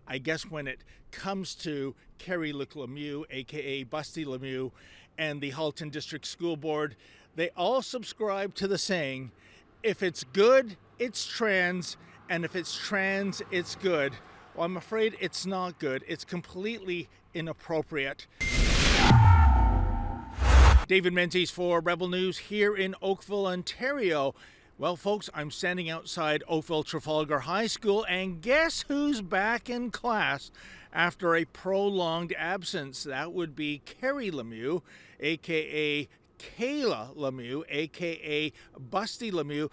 I guess when it comes to Kerry Lemieux, aka Busty Lemieux, and the Halton District School Board, they all subscribe to the saying, if it's good, it's trans, and if it's trans, it's good. Well, I'm afraid it's not good. It's completely inappropriate. David Menzies for Rebel News here in Oakville, Ontario. Well, folks, I'm standing outside Oakville Trafalgar High School, and guess who's back in class after a prolonged absence? That would be Kerry Lemieux, aka Kayla Lemieux, aka Busty Lemieux.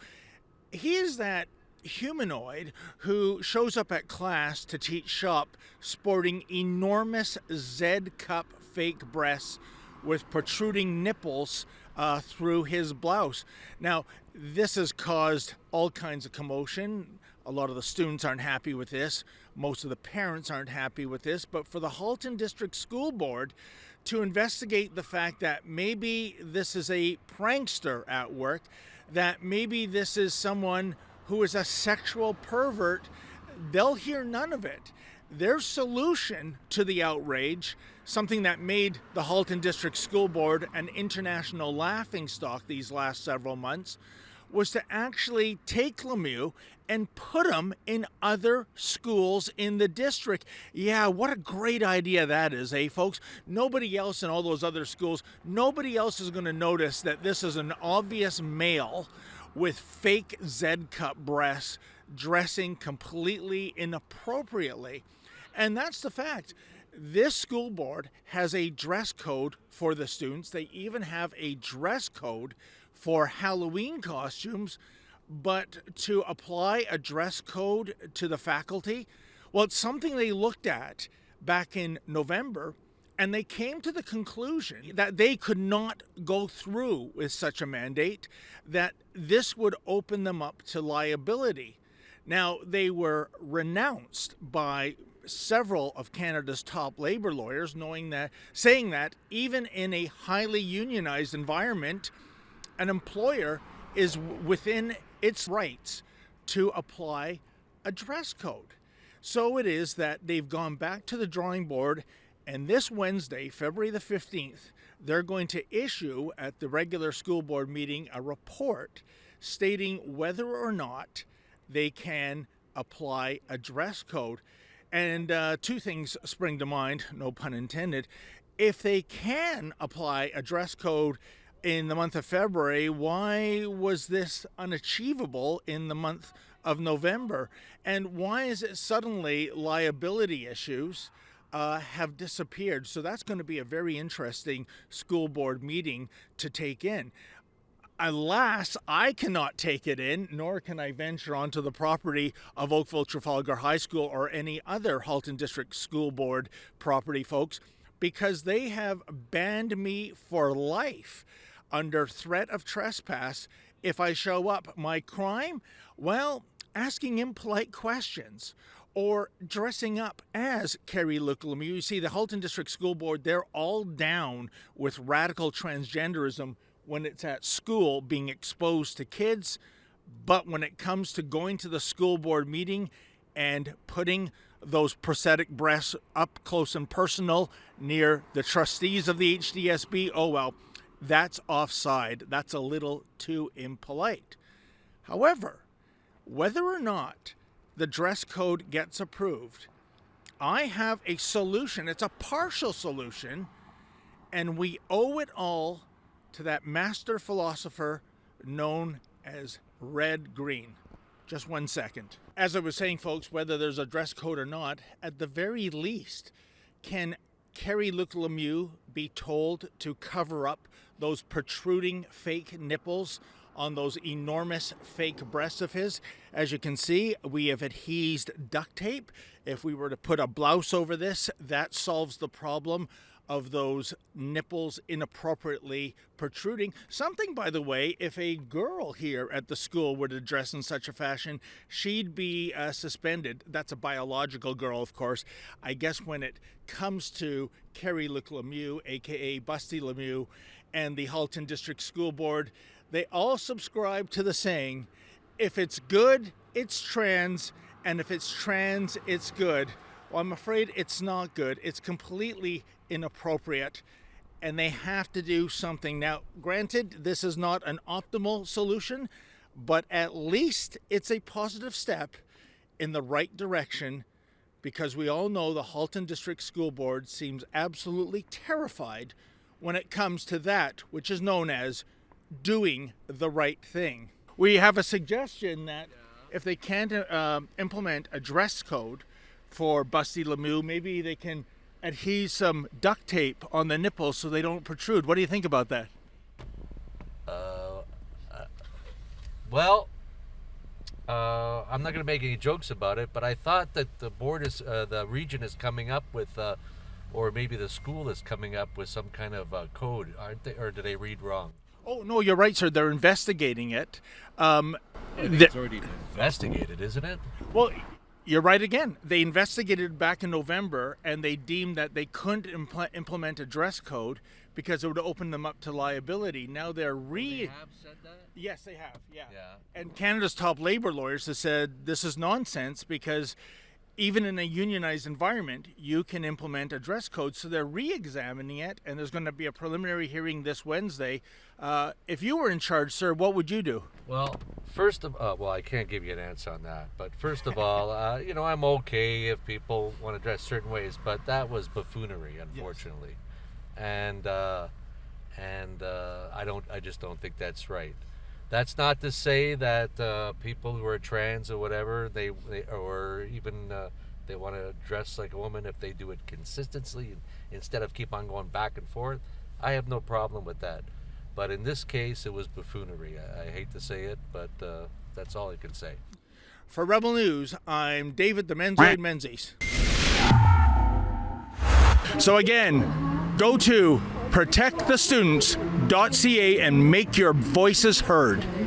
He is that humanoid who shows up at class to teach shop sporting enormous Z-cup fake breasts with protruding nipples through his blouse. Now, this has caused all kinds of commotion. A lot of the students aren't happy with this. Most of the parents aren't happy with this. But for the Halton District School Board to investigate the fact that maybe this is a prankster at work, that maybe this is someone who is a sexual pervert, they'll hear none of it. Their solution to the outrage, something that made the Halton District School Board an international laughingstock these last several months, was to actually take Lemieux and put him in other schools in the district. Yeah, what a great idea that is, eh, folks? Nobody else in all those other schools, nobody else is going to notice that this is an obvious male with fake Z-cup breasts dressing completely inappropriately. And that's the fact. This school board has a dress code for the students. They even have a dress code for Halloween costumes. But to apply a dress code to the faculty, well, it's something they looked at back in November, and they came to the conclusion that they could not go through with such a mandate, that this would open them up to liability. Now, they were renounced by several of Canada's top labor lawyers, saying that even in a highly unionized environment, an employer is within its rights to apply a dress code. So it is that they've gone back to the drawing board, and this Wednesday, February the 15th, they're going to issue at the regular school board meeting a report stating whether or not they can apply a dress code. And two things spring to mind, no pun intended. If they can apply a dress code in the month of February, why was this unachievable in the month of November? And why is it suddenly liability issues have disappeared? So that's going to be a very interesting school board meeting to take in. Alas, I cannot take it in, nor can I venture onto the property of Oakville Trafalgar High School or any other Halton District School Board property, folks, because they have banned me for life under threat of trespass if I show up. My crime? Well, asking impolite questions or dressing up as Kerry Lemieux. You see, the Halton District School Board, they're all down with radical transgenderism when it's at school being exposed to kids. But when it comes to going to the school board meeting and putting those prosthetic breasts up close and personal near the trustees of the HDSB, oh well, that's offside. That's a little too impolite. However, whether or not the dress code gets approved, I have a solution. It's a partial solution, and we owe it all to that master philosopher known as Red Green. Just 1 second. As I was saying, folks, whether there's a dress code or not, at the very least, can Kerry Lemieux be told to cover up those protruding fake nipples on those enormous fake breasts of his? As you can see, we have adhesed duct tape. If we were to put a blouse over this, that solves the problem of those nipples inappropriately protruding. Something, by the way, if a girl here at the school were to dress in such a fashion, she'd be suspended. That's a biological girl, of course. I guess when it comes to Kerry Lemieux, aka Busty Lemieux, and the Halton District School Board, they all subscribe to the saying, if it's good, it's trans, and if it's trans, it's good. Well, I'm afraid it's not good. It's completely inappropriate, and they have to do something. Now, granted, this is not an optimal solution, but at least it's a positive step in the right direction, because we all know the Halton District School Board seems absolutely terrified when it comes to that which is known as doing the right thing. We have a suggestion that if they can't implement a dress code for Busty Lemieux, maybe they can adhere some duct tape on the nipples so they don't protrude. What do you think about that? I'm not going to make any jokes about it, but I thought that the region is coming up with, or maybe the school is coming up with some kind of code, aren't they? Or did they read wrong? Oh, no, you're right, sir. They're investigating it. I think it's already been investigated, isn't it? Well, you're right again. They investigated back in November, and they deemed that they couldn't implement a dress code because it would open them up to liability. Now they're They have said that? Yes, they have, yeah. Yeah. And Canada's top labor lawyers have said this is nonsense, because even in a unionized environment, you can implement a dress code. So they're re-examining it, and there's going to be a preliminary hearing this Wednesday. If you were in charge, sir, what would you do? Well, I can't give you an answer on that. But first of all, I'm okay if people want to dress certain ways, but that was buffoonery, unfortunately. Yes. I just don't think that's right. That's not to say that people who are trans or whatever, they want to dress like a woman if they do it consistently instead of keep on going back and forth. I have no problem with that. But in this case, it was buffoonery. I hate to say it, but that's all I can say. For Rebel News, I'm David the Menzoid Menzies. So again, go to protectthestudents.ca and make your voices heard.